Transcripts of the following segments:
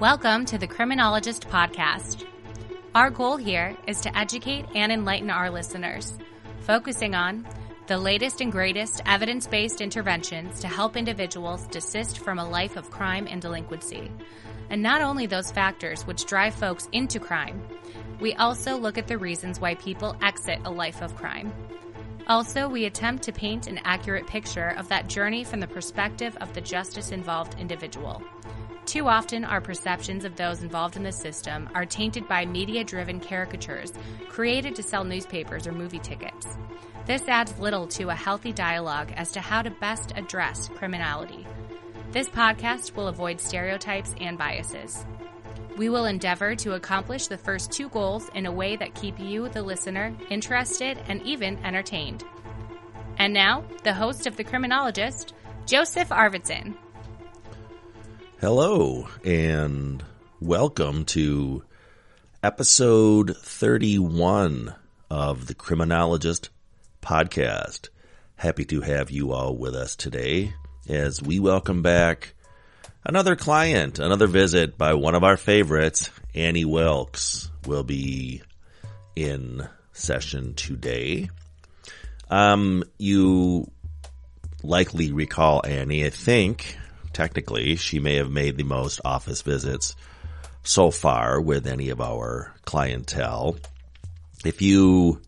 Welcome to the Criminologist Podcast. Our goal here is to educate and enlighten our listeners, focusing on the latest and greatest evidence-based interventions to help individuals desist from a life of crime and delinquency. And not only those factors which drive folks into crime, we also look at the reasons why people exit a life of crime. Also, we attempt to paint an accurate picture of that journey from the perspective of the justice-involved individual. Too often, our perceptions of those involved in the system are tainted by media-driven caricatures created to sell newspapers or movie tickets. This adds little to a healthy dialogue as to how to best address criminality. This podcast will avoid stereotypes and biases. We will endeavor to accomplish the first two goals in a way that keep you, the listener, interested and even entertained. And now, the host of The Criminologist, Joseph Arvidsson. Hello, and welcome to episode 31 of the Criminologist Podcast. Happy to have you all with us today as we welcome back another client, another visit by one of our favorites. Annie Wilkes will be in session today. You likely recall Annie, I think. Technically, she may have made the most office visits so far with any of our clientele. If you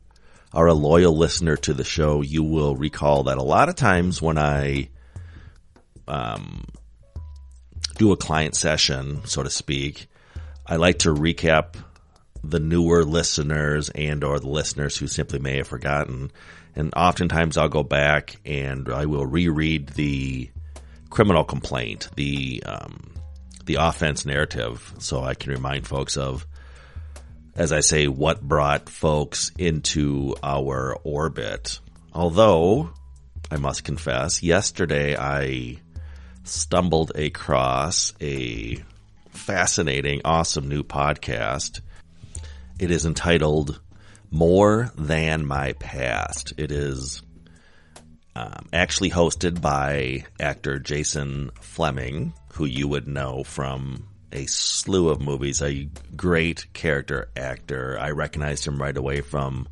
are a loyal listener to the show, you will recall that a lot of times when I do a client session, so to speak, I like to recap the newer listeners and or the listeners who simply may have forgotten. And oftentimes I'll go back and I will reread the criminal complaint, the offense narrative, so I can remind folks of, as I say, what brought folks into our orbit. Although, I must confess, yesterday I stumbled across a fascinating, awesome new podcast. It is entitled More Than My Past. It is actually hosted by actor Jason Fleming, who you would know from a slew of movies, a great character actor. I recognized him right away from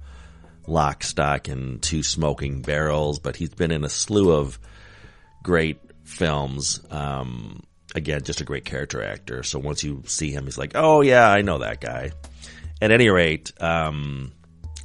Lock, Stock, and Two Smoking Barrels, but he's been in a slew of great films. Again, just a great character actor. So once you see him, he's like, oh yeah, I know that guy. At any rate,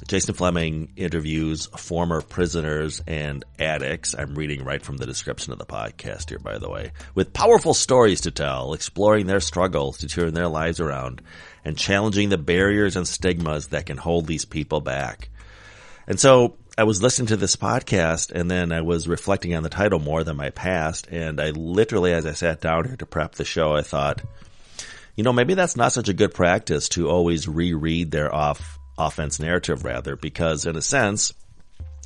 Jason Fleming interviews former prisoners and addicts. I'm reading right from the description of the podcast here, by the way, with powerful stories to tell, exploring their struggles to turn their lives around and challenging the barriers and stigmas that can hold these people back. And so I was listening to this podcast and then I was reflecting on the title More Than My Past. And I literally, as I sat down here to prep the show, I thought, you know, maybe that's not such a good practice to always reread their offense narrative, rather, because in a sense,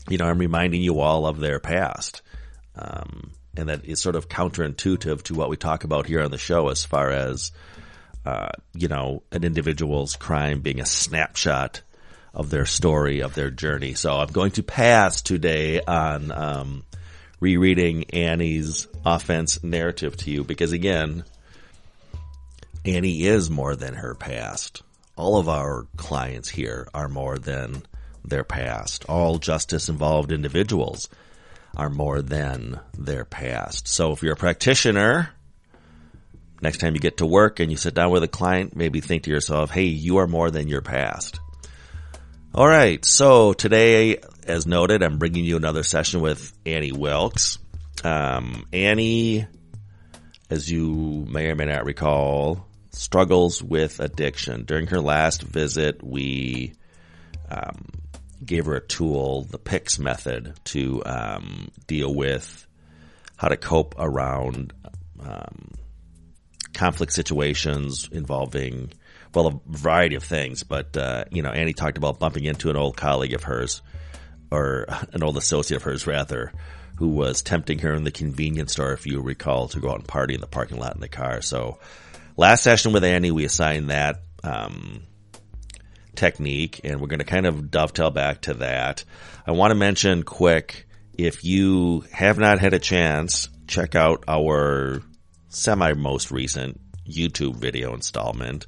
you know, I'm reminding you all of their past. And that is sort of counterintuitive to what we talk about here on the show as far as, you know, an individual's crime being a snapshot of their story, of their journey. So I'm going to pass today on rereading Annie's offense narrative to you because, again, Annie is more than her past. All of our clients here are more than their past. All justice-involved individuals are more than their past. So if you're a practitioner, next time you get to work and you sit down with a client, maybe think to yourself, hey, you are more than your past. All right, so today, as noted, I'm bringing you another session with Annie Wilkes. Annie, as you may or may not recall, struggles with addiction. During her last visit, we gave her a tool, the PICS method, to deal with how to cope around conflict situations involving, well, a variety of things. But, you know, Annie talked about bumping into an old colleague of hers, or an old associate of hers, rather, who was tempting her in the convenience store, if you recall, to go out and party in the parking lot in the car. So last session with Annie, we assigned that technique, and we're going to kind of dovetail back to that. I want to mention quick, if you have not had a chance, check out our semi-most recent YouTube video installment.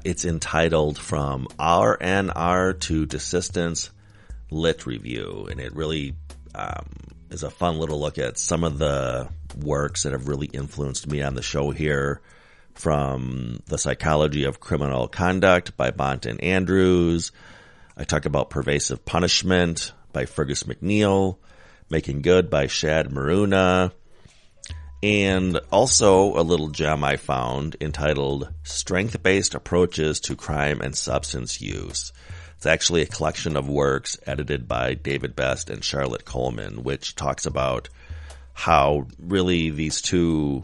It's entitled From RNR to Desistance Lit Review, and it really is a fun little look at some of the works that have really influenced me on the show here, from The Psychology of Criminal Conduct by Bont and Andrews. I talk about Pervasive Punishment by Fergus McNeil, Making Good by Shad Maruna, and also a little gem I found entitled Strength-Based Approaches to Crime and Substance Use. It's actually a collection of works edited by David Best and Charlotte Coleman, which talks about how really these two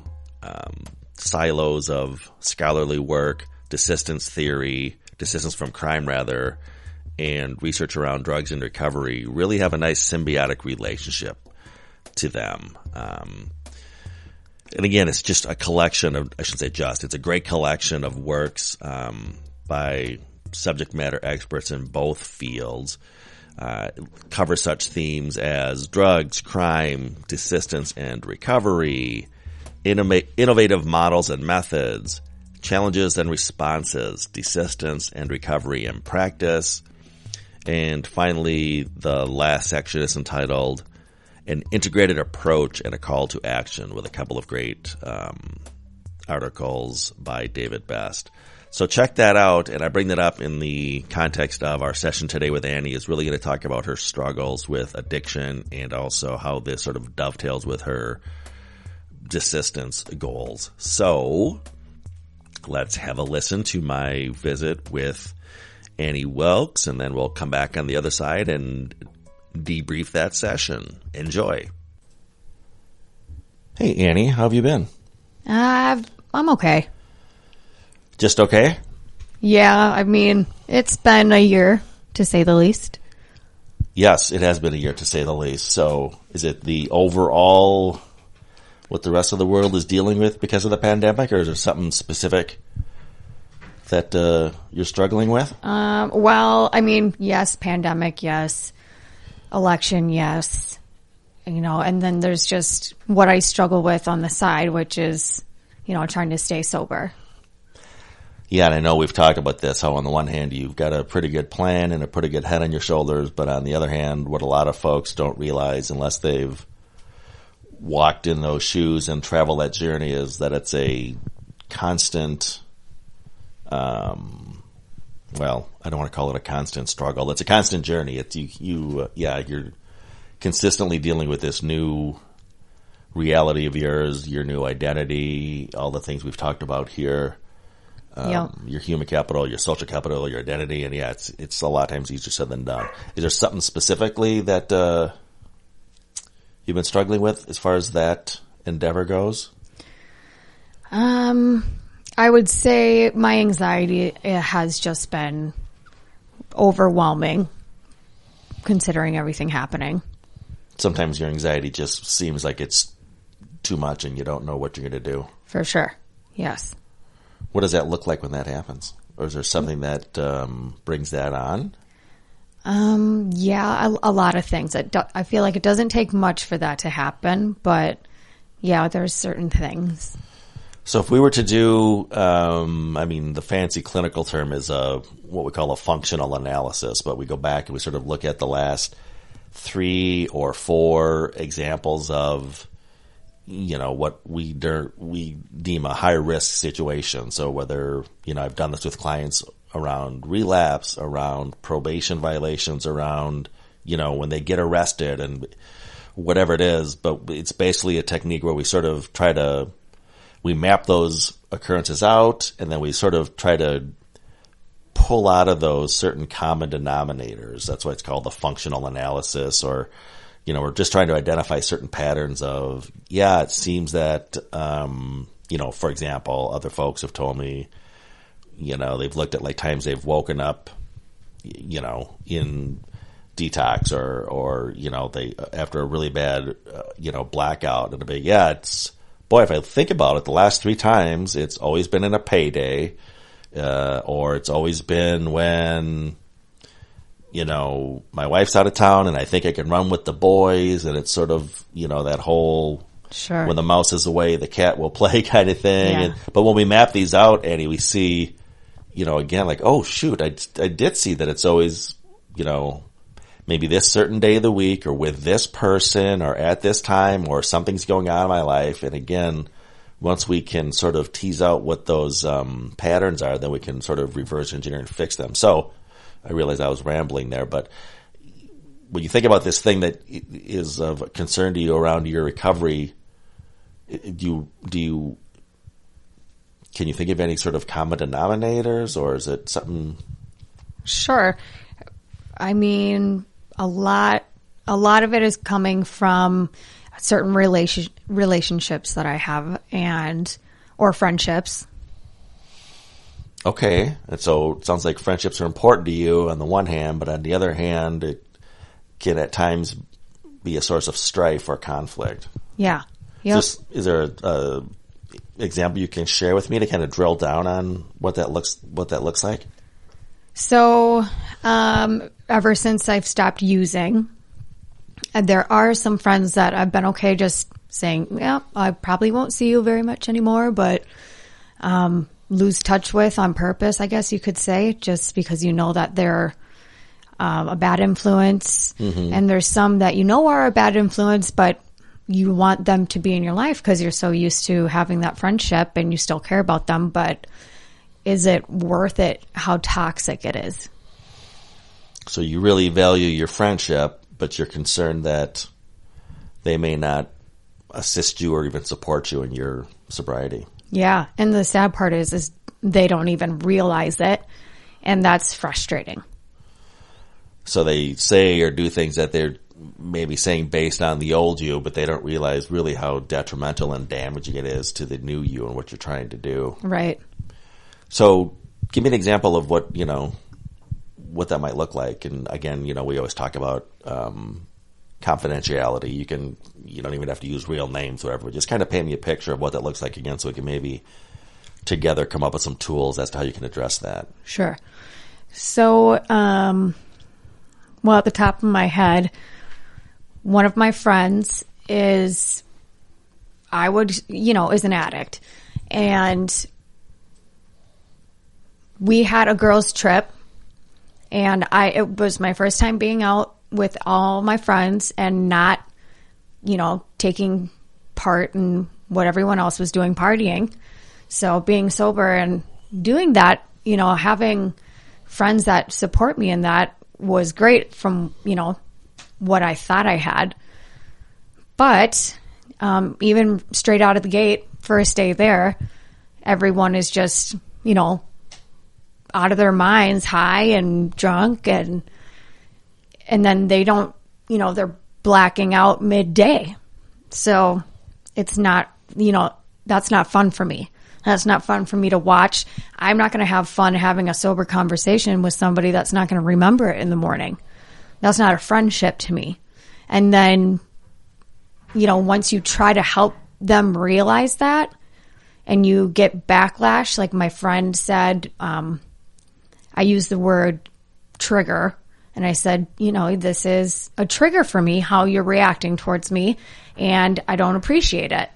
silos of scholarly work, desistance from crime rather, and research around drugs and recovery really have a nice symbiotic relationship to them. And again, it's just a collection of, it's a great collection of works by subject matter experts in both fields. Cover such themes as drugs, crime, desistance and recovery, innovative models and methods, challenges and responses, desistance and recovery in practice. And finally, the last section is entitled An Integrated Approach and a Call to Action, with a couple of great articles by David Best. So check that out, and I bring that up in the context of our session today with Annie is really going to talk about her struggles with addiction and also how this sort of dovetails with her desistance goals. So let's have a listen to my visit with Annie Wilkes, and then we'll come back on the other side and debrief that session. Enjoy. Hey, Annie, how have you been? I'm okay. Just okay? Yeah, I mean, it's been a year, to say the least. Yes, it has been a year, to say the least. So is it the overall, what the rest of the world is dealing with because of the pandemic, or is there something specific that you're struggling with? Well, I mean, yes, pandemic, yes. Election, yes. You know, and then there's just what I struggle with on the side, which is, you know, trying to stay sober. Yeah, and I know we've talked about this, how on the one hand you've got a pretty good plan and a pretty good head on your shoulders, but on the other hand, what a lot of folks don't realize unless they've walked in those shoes and traveled that journey is that it's a constant, well, I don't want to call it a constant struggle. It's a constant journey. It's you're consistently dealing with this new reality of yours, your new identity, all the things we've talked about here. Your human capital, your social capital, your identity, and yeah, it's a lot of times easier said than done. Is there something specifically that you've been struggling with as far as that endeavor goes? I would say my anxiety has just been overwhelming, considering everything happening. Sometimes your anxiety just seems like it's too much and you don't know what you're going to do. For sure, yes. What does that look like when that happens? Or is there something that brings that on? Yeah, a lot of things. I feel like it doesn't take much for that to happen, but yeah, there's certain things. So if we were to do, the fancy clinical term is what we call a functional analysis, but we go back and we sort of look at the last 3 or 4 examples of, you know, what we deem a high risk situation. So whether, you know, I've done this with clients around relapse, around probation violations, around, you know, when they get arrested and whatever it is, but it's basically a technique where we sort of we map those occurrences out and then we sort of try to pull out of those certain common denominators. That's why it's called the functional analysis, or, you know, we're just trying to identify certain patterns of, yeah, it seems that, you know, for example, other folks have told me, you know, they've looked at like times they've woken up, you know, in detox or, you know, they, after a really bad, you know, blackout, and a big, yeah, it's, boy, if I think about it, the last 3 times, it's always been in a payday, or it's always been when, you know, my wife's out of town and I think I can run with the boys, and it's sort of, you know, that whole Sure. When the mouse is away, the cat will play kind of thing. Yeah. But when we map these out, Annie, we see, again, like, oh, shoot, I did see that it's always, maybe this certain day of the week or with this person or at this time or something's going on in my life. And again, once we can sort of tease out what those patterns are, then we can sort of reverse engineer and fix them. So I realize I was rambling there, but when you think about this thing that is of concern to you around your recovery, can you think of any sort of common denominators, or is it something? Sure. I mean, a lot of it is coming from certain relationships that I have or friendships. Okay. And so it sounds like friendships are important to you on the one hand, but on the other hand, it can at times be a source of strife or conflict. Yeah. Yep. Is there a example you can share with me to kind of drill down on what that looks like? So, ever since I've stopped using, there are some friends that I've been okay just saying, yeah, I probably won't see you very much anymore, but lose touch with on purpose, I guess you could say, just because that they're a bad influence. Mm-hmm. And there's some that are a bad influence, but you want them to be in your life because you're so used to having that friendship and you still care about them. But is it worth it how toxic it is? So you really value your friendship, but you're concerned that they may not assist you or even support you in your sobriety. Yeah. And the sad part is they don't even realize it. And that's frustrating. So they say or do things that they're maybe saying based on the old you, but they don't realize really how detrimental and damaging it is to the new you and what you're trying to do. Right. So give me an example of what that might look like. And again, we always talk about confidentiality. You don't even have to use real names or whatever. Just kind of paint me a picture of what that looks like again, so we can maybe together come up with some tools as to how you can address that. Sure. So, at the top of my head, one of my friends is an addict, and we had a girls' trip, and it was my first time being out with all my friends and not, taking part in what everyone else was doing, partying. So being sober and doing that, having friends that support me in that was great from, what I thought I had. But even straight out of the gate, first day there, everyone is just, out of their minds, high and drunk, and then they don't, they're blacking out midday. So it's not, that's not fun for me. That's not fun for me to watch. I'm not going to have fun having a sober conversation with somebody that's not going to remember it in the morning. That's not a friendship to me. And then, once you try to help them realize that and you get backlash, like my friend said, I used the word trigger, and I said, this is a trigger for me, how you're reacting towards me, and I don't appreciate it.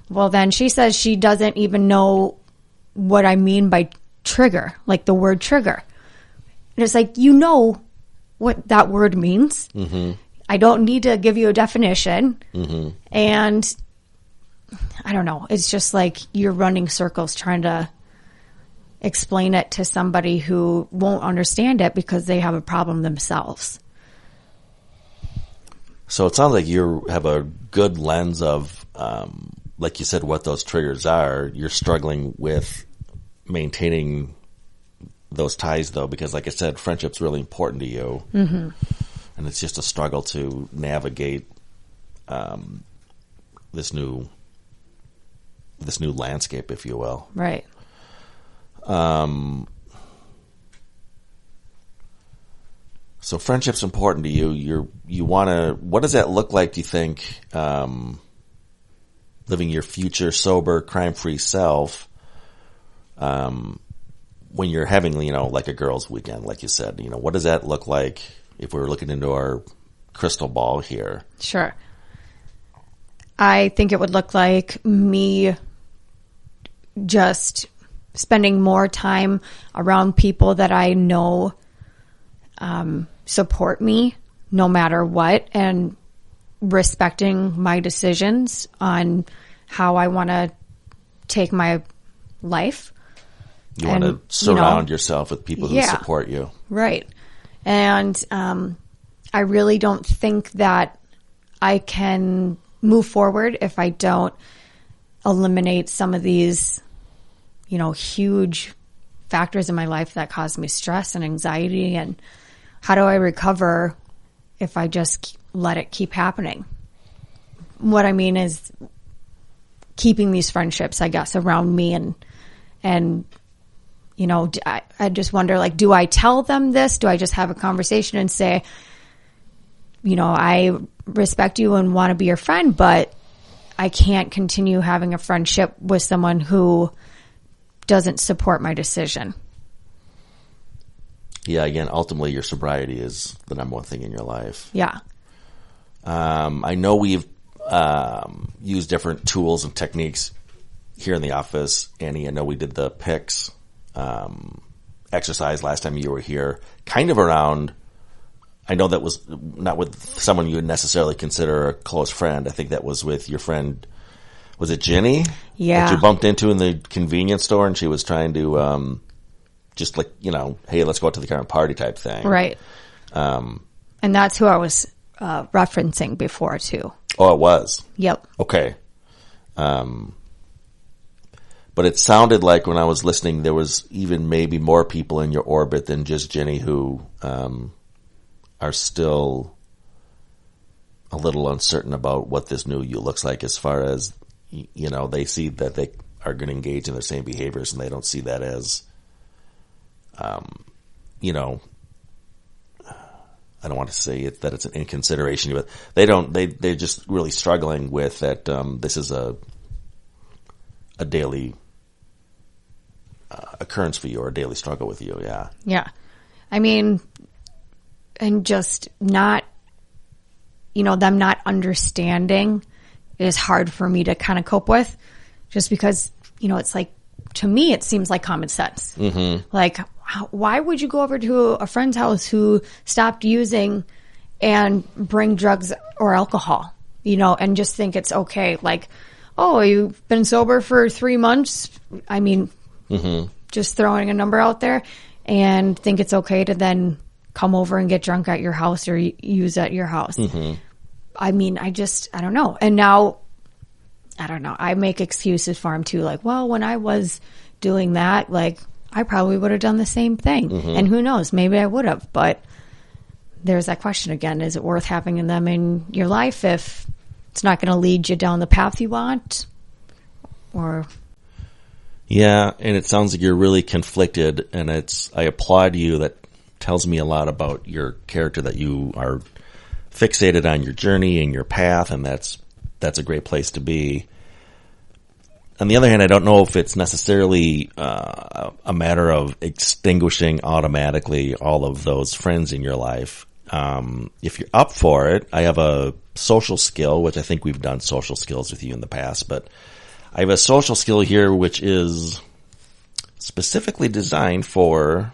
Well, then she says she doesn't even know what I mean by trigger, like the word trigger. And it's like, what that word means. Mm-hmm. I don't need to give you a definition. Mm-hmm. And I don't know. It's just like you're running circles trying to explain it to somebody who won't understand it because they have a problem themselves. So it sounds like you have a good lens of, like you said, what those triggers are. You're struggling with maintaining those ties, though, because like I said, friendship's really important to you. Mm-hmm. And it's just a struggle to navigate this new landscape, if you will. Right. So friendship's important to you. You want to. What does that look like? Do you think living your future sober, crime-free self? When you're having, like a girls' weekend, like you said, what does that look like if we were looking into our crystal ball here? Sure. I think it would look like me just spending more time around people that I know support me no matter what, and respecting my decisions on how I want to take my life. You want to surround yourself with people who support you. Right. And I really don't think that I can move forward if I don't eliminate some of these, huge factors in my life that cause me stress and anxiety. And how do I recover if I just let it keep happening? What I mean is keeping these friendships, I guess, around me. And I just wonder, like, do I tell them this? Do I just have a conversation and say, I respect you and want to be your friend, but I can't continue having a friendship with someone who doesn't support my decision. Yeah, again, ultimately your sobriety is the number one thing in your life. Yeah. I know we've used different tools and techniques here in the office. Annie, I know we did the PICS exercise last time you were here, kind of around, I know that was not with someone you would necessarily consider a close friend. I think that was with your friend, was it Jenny? Yeah. That you bumped into in the convenience store, and she was trying to just like, hey, let's go out to the current party type thing. Right. And that's who I was referencing before too. Oh, it was? Yep. Okay. But it sounded like when I was listening, there was even maybe more people in your orbit than just Jenny who are still a little uncertain about what this new you looks like, as far as, they see that they are going to engage in the same behaviors, and they don't see that as, I don't want to say that it's an inconsideration, but they're just really struggling with that. This is a daily occurrence for you, or a daily struggle with you. Yeah. Yeah. I mean, and just not, them not understanding is hard for me to kind of cope with, just because, it's like, to me, it seems like common sense. Mm-hmm. Like, why would you go over to a friend's house who stopped using and bring drugs or alcohol, and just think it's okay? Like, oh, you've been sober for 3 months. I mean, just throwing a number out there, and think it's okay to then come over and get drunk at your house or use at your house. Mm-hmm. I mean, I don't know. And now, I don't know. I make excuses for him too. Like, well, when I was doing that, like, I probably would have done the same thing. Mm-hmm. And who knows? Maybe I would have. But there's that question again. Is it worth having them in your life if it's not going to lead you down the path you want? Or... Yeah, and it sounds like you're really conflicted, and I applaud you. That tells me a lot about your character, that you are fixated on your journey and your path, and that's a great place to be. On the other hand, I don't know if it's necessarily a matter of extinguishing automatically all of those friends in your life. If you're up for it, I have a social skill, which I think we've done social skills with you in the past, but I have a social skill here which is specifically designed for,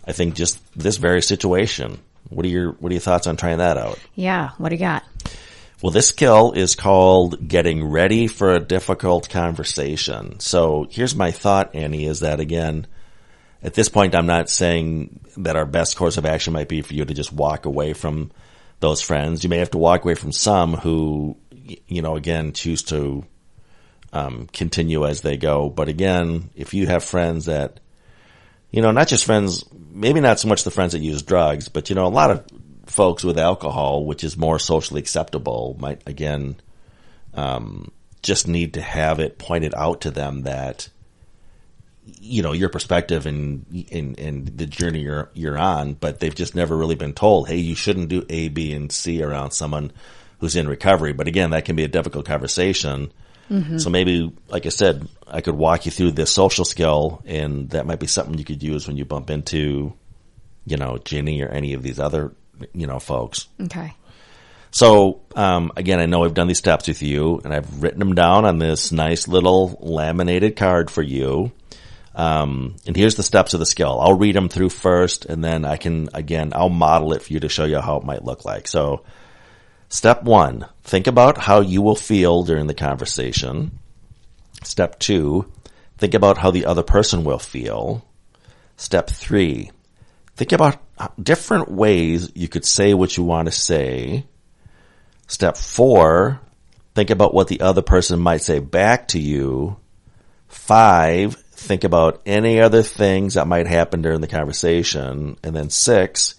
I think, just this very situation. What are your thoughts on trying that out? Yeah, what do you got? Well, this skill is called getting ready for a difficult conversation. So here's my thought, Annie, is that, again, at this point, I'm not saying that our best course of action might be for you to just walk away from those friends. You may have to walk away from some who, again, choose to continue as they go. But again, if you have friends that, not just friends, maybe not so much the friends that use drugs, but, a lot of folks with alcohol, which is more socially acceptable, might, again, just need to have it pointed out to them that, your perspective and the journey you're on, but they've just never really been told, hey, you shouldn't do A, B, and C around someone who's in recovery. But again, that can be a difficult conversation. Mm-hmm. So maybe, like I said, I could walk you through this social skill, and that might be something you could use when you bump into, Ginny or any of these other, folks. Okay. So, again, I know I've done these steps with you, and I've written them down on this nice little laminated card for you. And here's the steps of the skill. I'll read them through first, and then I'll model it for you to show you how it might look like. So, step 1, think about how you will feel during the conversation. Step 2, think about how the other person will feel. Step 3, think about different ways you could say what you want to say. Step 4, think about what the other person might say back to you. 5, think about any other things that might happen during the conversation. And then 6,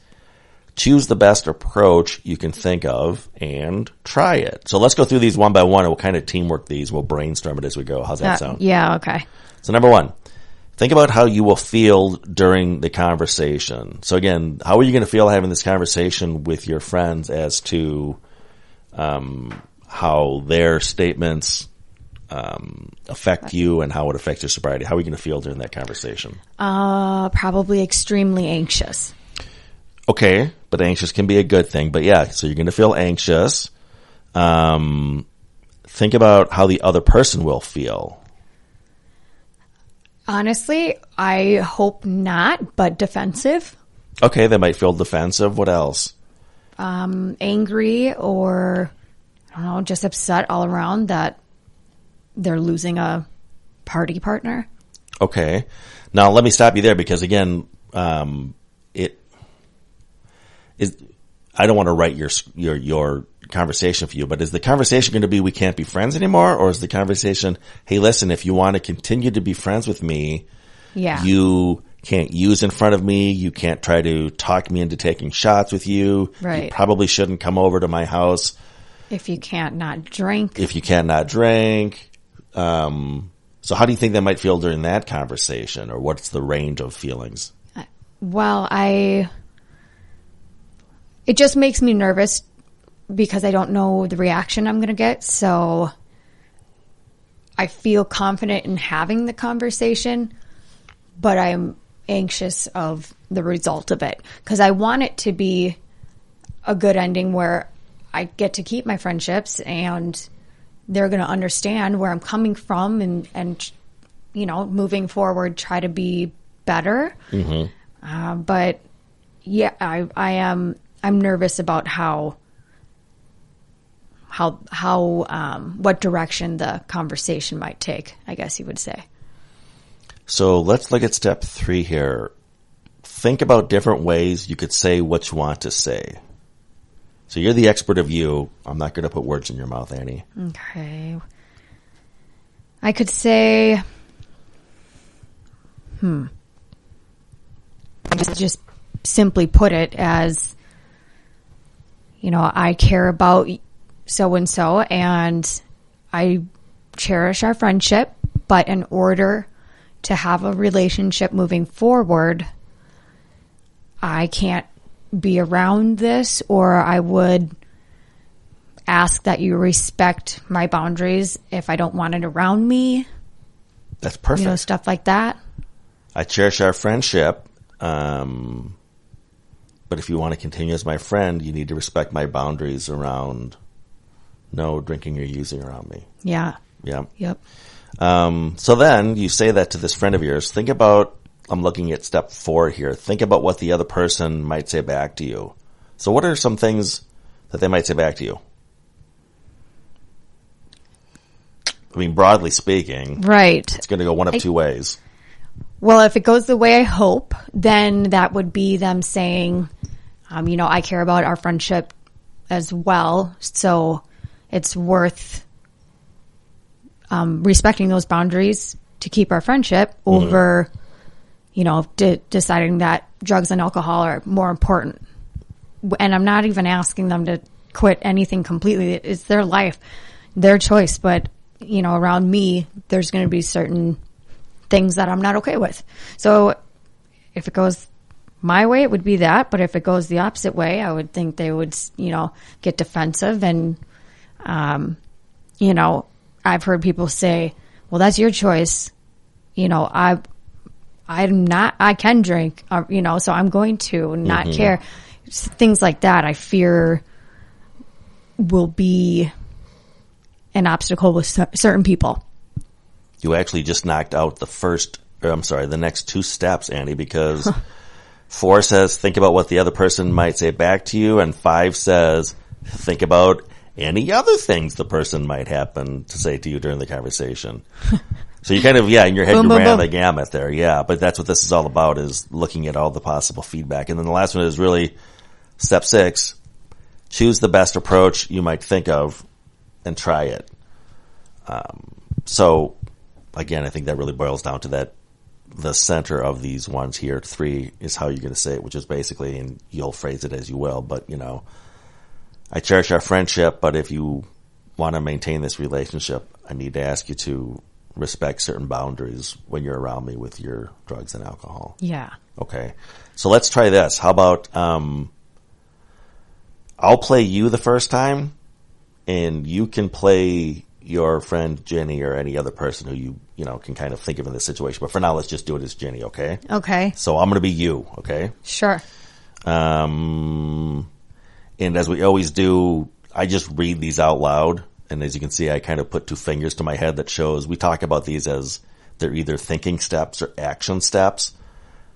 choose the best approach you can think of and try it. So let's go through these one by one, and we'll kind of teamwork these. We'll brainstorm it as we go. How's that sound? Yeah, okay. So number 1, think about how you will feel during the conversation. So again, how are you going to feel having this conversation with your friends as to how their statements affect you and how it affects your sobriety? How are you going to feel during that conversation? Probably extremely anxious. Okay, but anxious can be a good thing. But yeah, so you're going to feel anxious. Think about how the other person will feel. Honestly, I hope not, but defensive. Okay, they might feel defensive. What else? Angry, or I don't know, just upset all around that they're losing a party partner. Okay. Now let me stop you there, because again, it is, I don't want to write your conversation for you, but is the conversation going to be, we can't be friends anymore? Or is the conversation, hey, listen, if you want to continue to be friends with me, you can't use in front of me. You can't try to talk me into taking shots with you. Right. You probably shouldn't come over to my house. If you can't not drink. So how do you think they might feel during that conversation, or what's the range of feelings? Well, it just makes me nervous because I don't know the reaction I'm going to get. So I feel confident in having the conversation, but I'm anxious of the result of it, because I want it to be a good ending where I get to keep my friendships and they're going to understand where I'm coming from and you know, moving forward, try to be better. Mm-hmm. But yeah, I'm nervous about what direction the conversation might take, I guess you would say. So let's look at step 3 here. Think about different ways you could say what you want to say. So you're the expert of you. I'm not going to put words in your mouth, Annie. Okay. I could say, I just simply put it as, you know, I care about so-and-so and I cherish our friendship, but in order to have a relationship moving forward, I can't be around this, or I would ask that you respect my boundaries if I don't want it around me. That's perfect. You know, stuff like that. I cherish our friendship, but if you want to continue as my friend, you need to respect my boundaries around no drinking or using around me. Yeah. Yeah. Yep. So then you say that to this friend of yours. Think about, I'm looking at step 4 here. Think about what the other person might say back to you. So what are some things that they might say back to you? I mean, broadly speaking, right, it's going to go one of two ways. Well, if it goes the way I hope, then that would be them saying, you know, I care about our friendship as well, so it's worth respecting those boundaries to keep our friendship over, you know, deciding that drugs and alcohol are more important. And I'm not even asking them to quit anything completely. It's their life, their choice. But, you know, around me, there's going to be certain things that I'm not okay with. So if it goes my way, it would be that. But if it goes the opposite way, I would think they would, you know, get defensive. And, you know, I've heard people say, well, that's your choice. You know, I can drink, you know, so I'm going to not care. Things like that. I fear will be an obstacle with certain people. You actually just knocked out the next two steps, Annie, because 4 says, think about what the other person might say back to you, and 5 says, think about any other things the person might happen to say to you during the conversation. So you kind of, in your head, you ran the gamut there, but that's what this is all about, is looking at all the possible feedback. And then the last one is really step 6, choose the best approach you might think of and try it. So again, I think that really boils down to that. The center of these ones here, 3, is how you're going to say it, which is basically, and you'll phrase it as you will, but I cherish our friendship, but if you want to maintain this relationship, I need to ask you to respect certain boundaries when you're around me with your drugs and alcohol. Yeah. Okay. So let's try this. How about, I'll play you the first time, and you can play your friend Jenny or any other person who you can kind of think of in this situation. But for now, let's just do it as Jenny, okay? Okay. So I'm going to be you, okay? Sure. And as we always do, I just read these out loud. And as you can see, I kind of put 2 fingers to my head that shows, we talk about these as they're either thinking steps or action steps.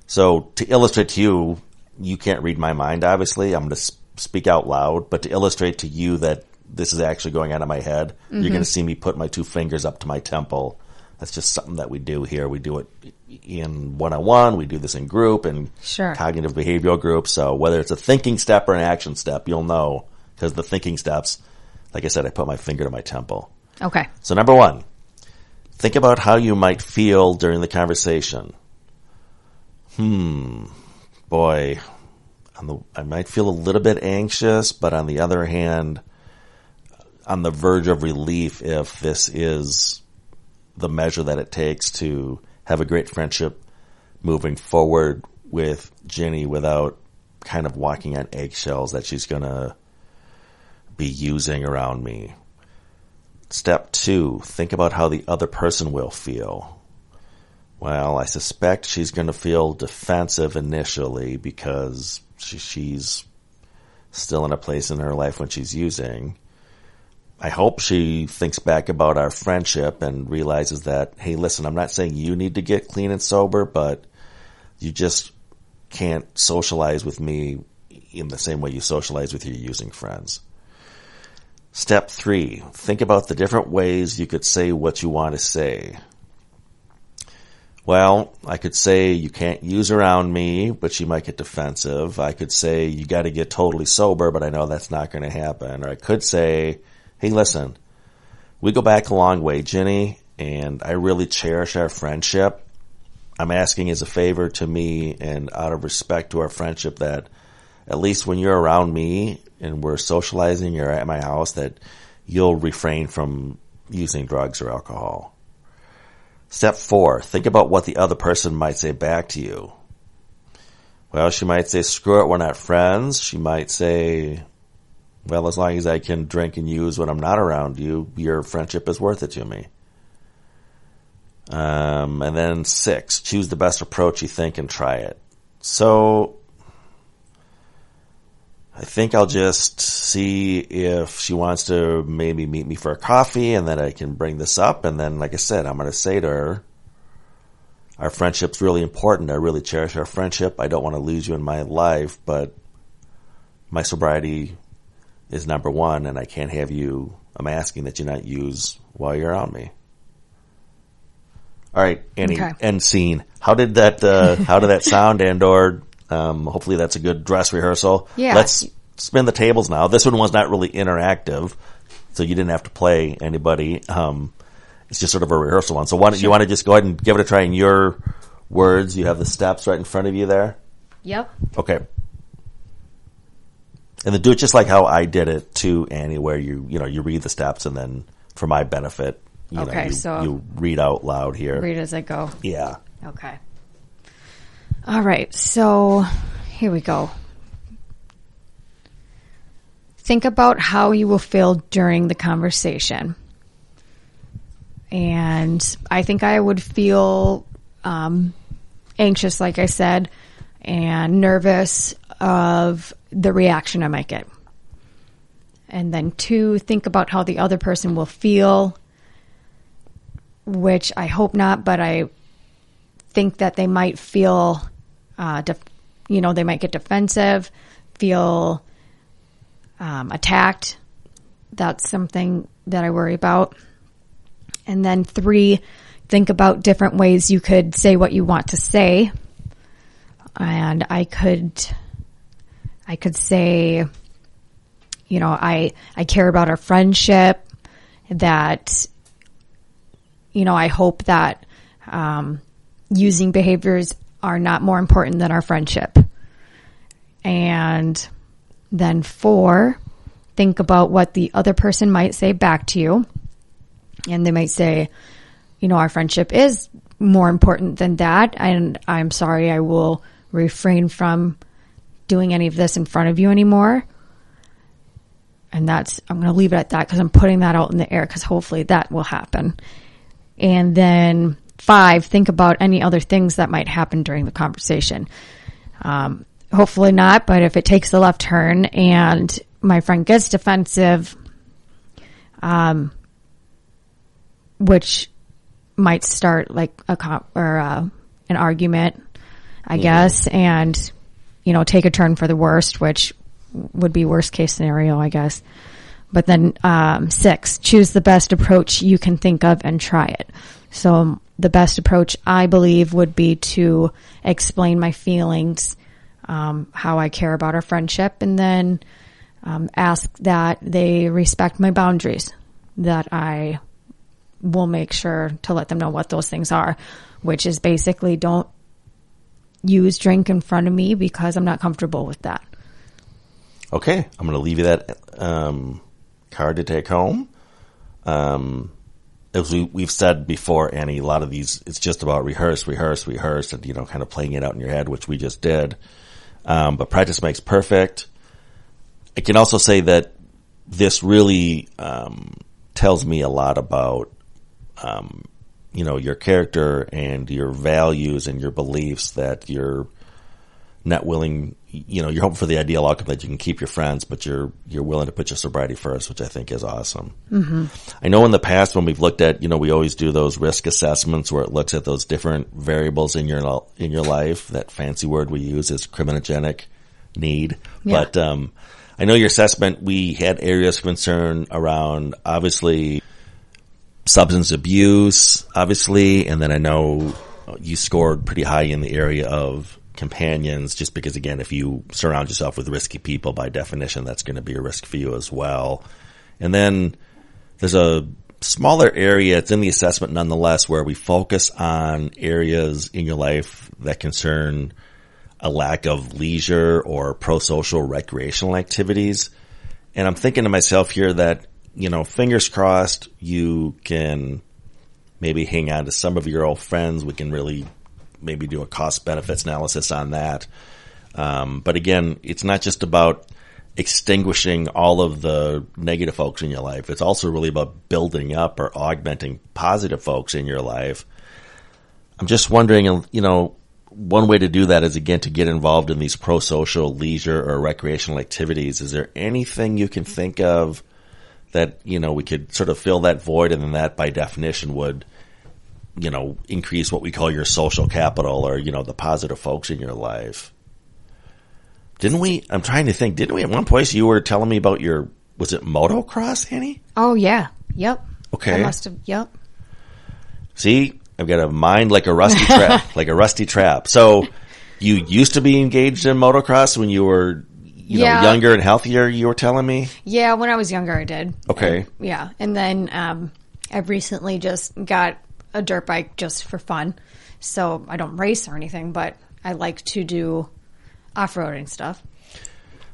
So to illustrate to you, you can't read my mind, obviously. I'm going to speak out loud. But to illustrate to you that this is actually going on in my head, you're going to see me put my 2 fingers up to my temple. That's just something that we do here. We do it in one-on-one. We do this in group and cognitive behavioral groups. So whether it's a thinking step or an action step, you'll know, because the thinking steps, like I said, I put my finger to my temple. Okay. So number 1, think about how you might feel during the conversation. Boy, I might feel a little bit anxious, but on the other hand, on the verge of relief if this is the measure that it takes to have a great friendship moving forward with Jenny without kind of walking on eggshells that she's going to be using around me. Step 2, think about how the other person will feel. Well, I suspect she's going to feel defensive initially because she's still in a place in her life when she's using. I hope she thinks back about our friendship and realizes that, hey, listen, I'm not saying you need to get clean and sober, but you just can't socialize with me in the same way you socialize with your using friends. Step 3, think about the different ways you could say what you want to say. Well, I could say you can't use around me, but she might get defensive. I could say you got to get totally sober, but I know that's not going to happen. Or I could say, hey, listen, we go back a long way, Jenny, and I really cherish our friendship. I'm asking as a favor to me and out of respect to our friendship that at least when you're around me and we're socializing or at my house, that you'll refrain from using drugs or alcohol. Step 4, think about what the other person might say back to you. Well, she might say, screw it, we're not friends. She might say, well, as long as I can drink and use when I'm not around you, your friendship is worth it to me. And then 6, choose the best approach you think and try it. So I think I'll just see if she wants to maybe meet me for a coffee, and then I can bring this up. And then, like I said, I'm going to say to her, our friendship's really important. I really cherish our friendship. I don't want to lose you in my life, but my sobriety is number 1, and I can't have you, I'm asking that you not use while you're around me. All right, Annie, end scene. How did that sound, and or hopefully that's a good dress rehearsal. Yeah. Let's spin the tables now. This one was not really interactive, so you didn't have to play anybody. It's just sort of a rehearsal one. So why don't you want to just go ahead and give it a try in your words? You have the steps right in front of you there. Yep. Okay. And then do it just like how I did it to Annie, where you read the steps, and then for my benefit, you read out loud here. Read as I go. Yeah. Okay. All right. So here we go. Think about how you will feel during the conversation. And I think I would feel anxious, like I said, and nervous of the reaction I might get. And then 2, think about how the other person will feel, which I hope not, but I think that they might feel, they might get defensive, feel attacked. That's something that I worry about. And then 3, think about different ways you could say what you want to say. And I could say, I care about our friendship, that, I hope that using behaviors are not more important than our friendship. And then 4, think about what the other person might say back to you. And they might say, our friendship is more important than that. And I'm sorry, I will refrain from doing any of this in front of you anymore. And I'm going to leave it at that because I'm putting that out in the air because hopefully that will happen. And then 5, think about any other things that might happen during the conversation. Hopefully not, but if it takes a left turn and my friend gets defensive, which might start like an argument, I guess, and, take a turn for the worst, which would be worst case scenario, I guess. But then 6, choose the best approach you can think of and try it. So the best approach, I believe, would be to explain my feelings, how I care about our friendship, and then ask that they respect my boundaries, that I will make sure to let them know what those things are, which is basically don't drink in front of me because I'm not comfortable with that. Okay, I'm going to leave you that card to take home. As we've said before, Annie, a lot of these, it's just about rehearse, and, kind of playing it out in your head, which we just did. But practice makes perfect. I can also say that this really tells me a lot about, your character and your values and your beliefs, that you're not willing, you're hoping for the ideal outcome that you can keep your friends, but you're willing to put your sobriety first, which I think is awesome. Mm-hmm. I know in the past when we've looked at, we always do those risk assessments where it looks at those different variables in your life. That fancy word we use is criminogenic need. Yeah. But I know your assessment, we had areas of concern around, obviously, substance abuse, obviously, and then I know you scored pretty high in the area of companions, just because, again, if you surround yourself with risky people, by definition, that's going to be a risk for you as well. And then there's a smaller area, it's in the assessment nonetheless, where we focus on areas in your life that concern a lack of leisure or pro-social recreational activities. And I'm thinking to myself here that, fingers crossed, you can maybe hang on to some of your old friends. We can really maybe do a cost benefits analysis on that. But again, it's not just about extinguishing all of the negative folks in your life. It's also really about building up or augmenting positive folks in your life. I'm just wondering, one way to do that is, again, to get involved in these pro-social, leisure, or recreational activities. Is there anything you can think of that, we could sort of fill that void, and then that by definition would, increase what we call your social capital, or, the positive folks in your life? I'm trying to think, didn't we at one point you were telling me about was it motocross, Annie? Oh, yeah. Yep. Okay. I must have, yep. See, I've got a mind like a rusty trap. So you used to be engaged in motocross when you were, younger and healthier, you were telling me? Yeah, when I was younger, I did. Okay. And then I've recently just got a dirt bike just for fun. So I don't race or anything, but I like to do off-roading stuff.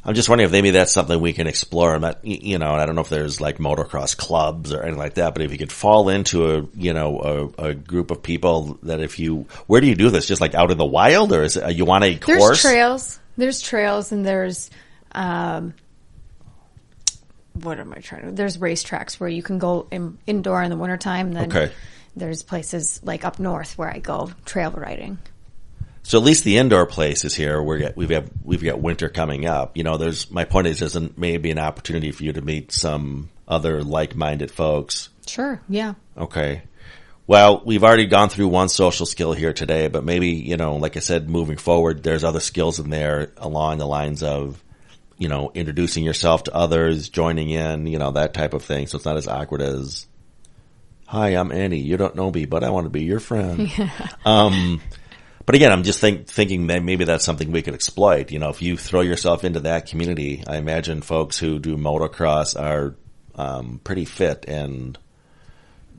I'm just wondering if maybe that's something we can explore. I don't know if there's like motocross clubs or anything like that, but if you could fall into a group of people that where do you do this? Just like out in the wild, or is it, you want a course? There's trails and there's, there's racetracks where you can go indoor in the wintertime. Then there's places like up north where I go trail riding. So at least the indoor places here, we've got winter coming up. My point is, there's maybe an opportunity for you to meet some other like-minded folks. Sure. Yeah. Okay. Well, we've already gone through one social skill here today, but maybe, like I said, moving forward, there's other skills in there along the lines of, introducing yourself to others, joining in, that type of thing. So it's not as awkward as, hi, I'm Annie. You don't know me, but I want to be your friend. Yeah. But again, I'm just thinking that maybe that's something we could exploit. If you throw yourself into that community, I imagine folks who do motocross are pretty fit and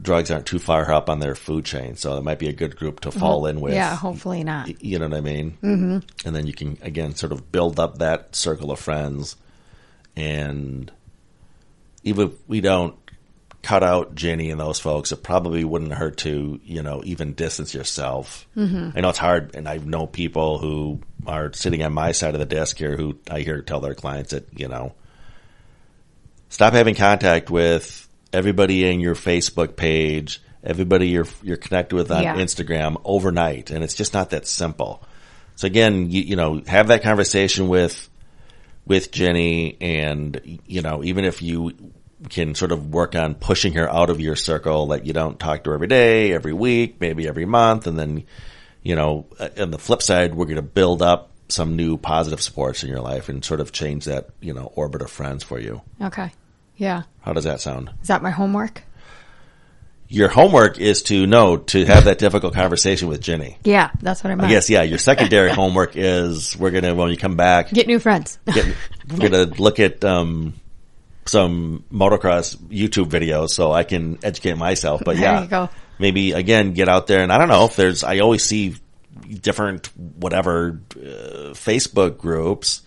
drugs aren't too far up on their food chain. So it might be a good group to fall in with. Yeah, hopefully not. You know what I mean? Mm-hmm. And then you can, again, sort of build up that circle of friends. And even if we don't cut out Jenny and those folks, it probably wouldn't hurt to, even distance yourself. Mm-hmm. I know it's hard, and I know people who are sitting on my side of the desk here who I hear tell their clients that, stop having contact with everybody in your Facebook page, everybody you're connected with on Instagram overnight, and it's just not that simple. So again, have that conversation with Jenny, and, even if you can sort of work on pushing her out of your circle, that you don't talk to her every day, every week, maybe every month. And then, on the flip side, we're going to build up some new positive supports in your life and sort of change that, orbit of friends for you. Okay. Yeah. How does that sound? Is that my homework? Your homework is to have that difficult conversation with Jenny. Yeah, that's what I meant. I guess, yeah. Your secondary homework is we're going to, when you come back, get new friends. We're going to look at, some motocross YouTube videos so I can educate myself. But there you go. Maybe again, get out there. And I don't know if I always see different, Facebook groups.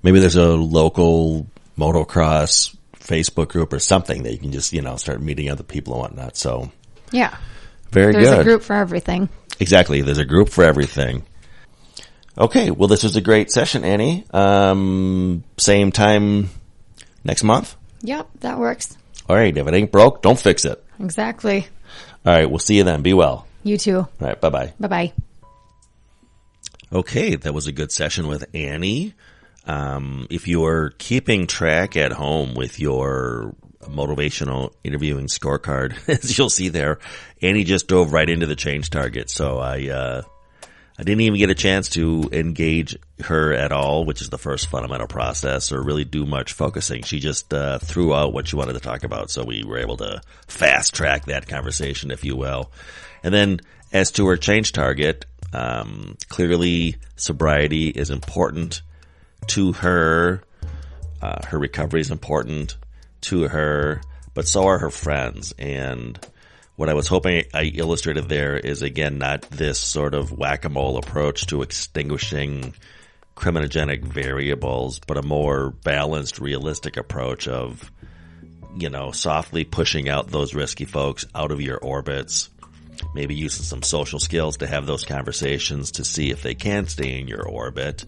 Maybe there's a local motocross Facebook group or something that you can just, start meeting other people and whatnot. So yeah, very good. There's a group for everything. Exactly. There's a group for everything. Okay. Well, this was a great session, Annie. Same time next month. Yep, that works. All right. If it ain't broke, don't fix it. Exactly. All right. We'll see you then. Be well. You too. All right. Bye-bye. Bye-bye. Okay. That was a good session with Annie. If you're keeping track at home with your motivational interviewing scorecard, as you'll see there, Annie just dove right into the change target. So I didn't even get a chance to engage her at all, which is the first fundamental process, or really do much focusing. She just threw out what she wanted to talk about, so we were able to fast track that conversation, if you will. And then as to her change target, clearly sobriety is important to her. Her recovery is important to her, but so are her friends. And what I was hoping I illustrated there is, again, not this sort of whack-a-mole approach to extinguishing criminogenic variables, but a more balanced, realistic approach of, softly pushing out those risky folks out of your orbits, maybe using some social skills to have those conversations to see if they can stay in your orbit.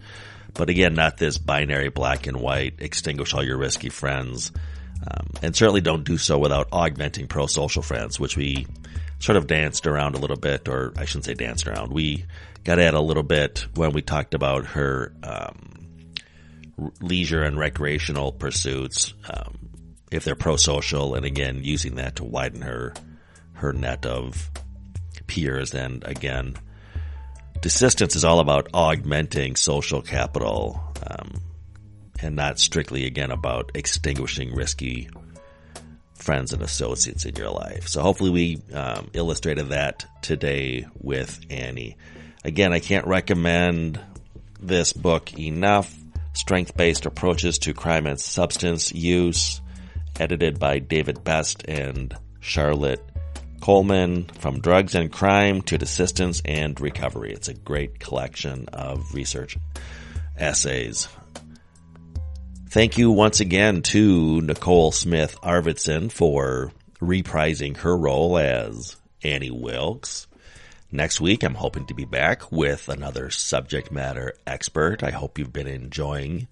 But again, not this binary black and white, extinguish all your risky friends. And certainly don't do so without augmenting pro-social friends, which we sort of danced around a little bit, or I shouldn't say danced around. We got at a little bit when we talked about her leisure and recreational pursuits, if they're pro-social, and again, using that to widen her net of peers. And again, Desistance is all about augmenting social capital, and not strictly, again, about extinguishing risky friends and associates in your life. So hopefully we illustrated that today with Annie. Again, I can't recommend this book enough. Strength-Based Approaches to Crime and Substance Use, edited by David Best and Charlotte Coleman, From Drugs and Crime to Desistance and Recovery. It's a great collection of research essays. Thank you once again to Nicole Smith Arvidsson for reprising her role as Annie Wilkes. Next week, I'm hoping to be back with another subject matter expert. I hope you've been enjoying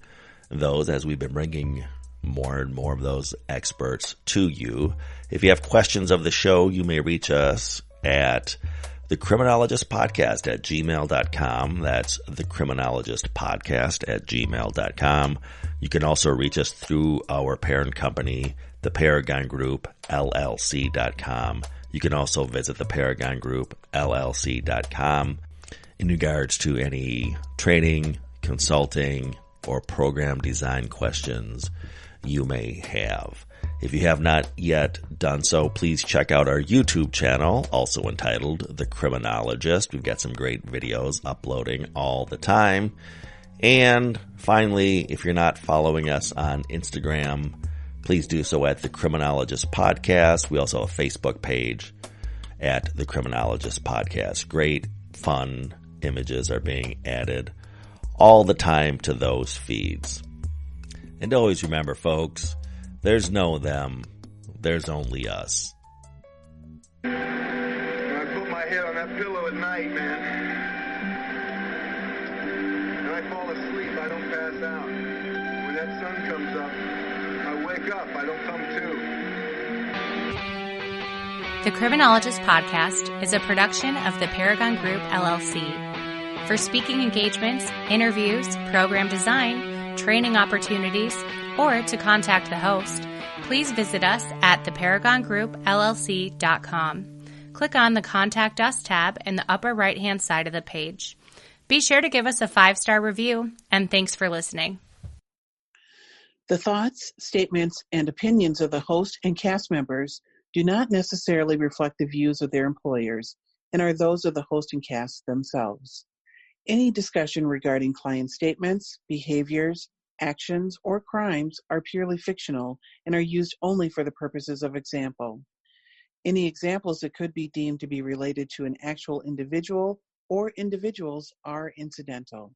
those as we've been bringing more and more of those experts to you. If you have questions of the show, you may reach us at thecriminologistpodcast@gmail.com. That's thecriminologistpodcast@gmail.com. You can also reach us through our parent company, the Paragon Group, LLC.com. You can also visit the Paragon Group, LLC.com in regards to any training, consulting, or program design questions you may have. If you have not yet done so, please check out our YouTube channel, also entitled The Criminologist. We've got some great videos uploading all the time. And finally, if you're not following us on Instagram, please do so at The Criminologist Podcast. We also have a Facebook page at The Criminologist Podcast. Great, fun images are being added all the time to those feeds. And always remember, folks, there's no them, there's only us. When I put my head on that pillow at night, man, and I fall asleep, I don't pass out. When that sun comes up, I wake up, I don't come to. The Criminologist Podcast is a production of the Paragon Group, LLC. For speaking engagements, interviews, program design, training opportunities, or to contact the host, please visit us at theparagongroup.llc.com. Click on the Contact Us tab in the upper right-hand side of the page. Be sure to give us a 5-star review, and thanks for listening. The thoughts, statements, and opinions of the host and cast members do not necessarily reflect the views of their employers and are those of the host and cast themselves. Any discussion regarding client statements, behaviors, actions, or crimes are purely fictional and are used only for the purposes of example. Any examples that could be deemed to be related to an actual individual or individuals are incidental.